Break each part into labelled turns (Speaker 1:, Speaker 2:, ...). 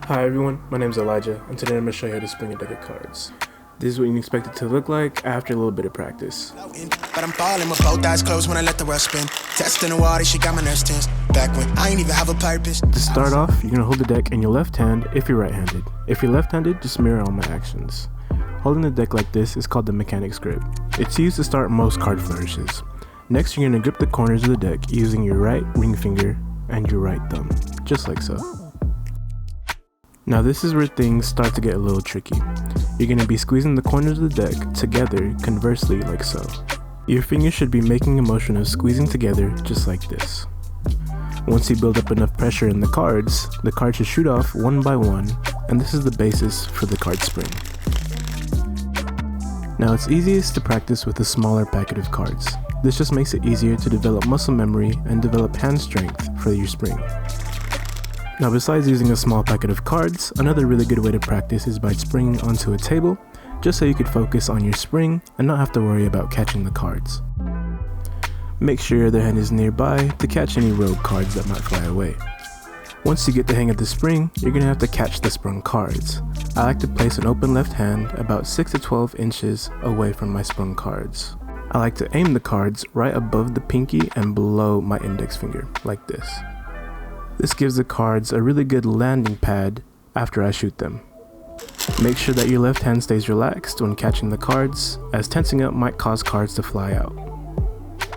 Speaker 1: Hi everyone, my name is Elijah, and today I'm going to show you how to spring a deck of cards. This is what you can expect it to look like after a little bit of practice.
Speaker 2: But I'm falling with both eyes closed when I let the world spin. Testing the water, she got my nerves tense. Back when I ain't even have a purpose.
Speaker 1: To start off, you're going to hold the deck in your left hand if you're right-handed. If you're left-handed, just mirror all my actions. Holding the deck like this is called the mechanic's grip. It's used to start most card flourishes. Next, you're going to grip the corners of the deck using your right ring finger and your right thumb, just like so. Now this is where things start to get a little tricky. You're going to be squeezing the corners of the deck together conversely like so. Your fingers should be making a motion of squeezing together just like this. Once you build up enough pressure in the cards should shoot off one by one, and this is the basis for the card spring. Now it's easiest to practice with a smaller packet of cards. This just makes it easier to develop muscle memory and develop hand strength for your spring. Now besides using a small packet of cards, another really good way to practice is by springing onto a table, just so you could focus on your spring and not have to worry about catching the cards. Make sure your other hand is nearby to catch any rogue cards that might fly away. Once you get the hang of the spring, you're going to have to catch the sprung cards. I like to place an open left hand about 6 to 12 inches away from my sprung cards. I like to aim the cards right above the pinky and below my index finger, like this. This gives the cards a really good landing pad after I shoot them. Make sure that your left hand stays relaxed when catching the cards, as tensing up might cause cards to fly out.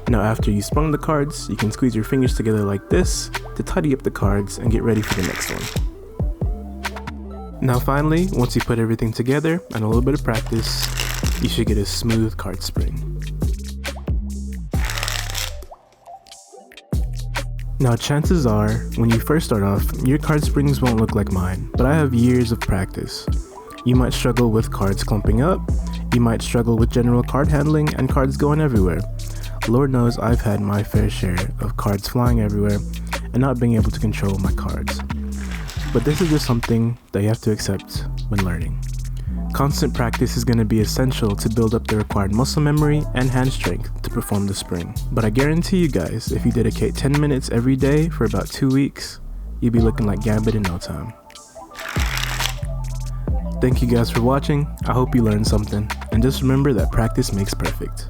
Speaker 1: Now after you sprung the cards, you can squeeze your fingers together like this to tidy up the cards and get ready for the next one. Now finally, once you put everything together and a little bit of practice, you should get a smooth card spring. Now chances are, when you first start off, your card springs won't look like mine, but I have years of practice. You might struggle with cards clumping up, you might struggle with general card handling and cards going everywhere. Lord knows I've had my fair share of cards flying everywhere and not being able to control my cards. But this is just something that you have to accept when learning. Constant practice is going to be essential to build up the required muscle memory and hand strength to perform the spring. But I guarantee you guys, if you dedicate 10 minutes every day for about 2 weeks, you'll be looking like Gambit in no time. Thank you guys for watching. I hope you learned something, and just remember that practice makes perfect.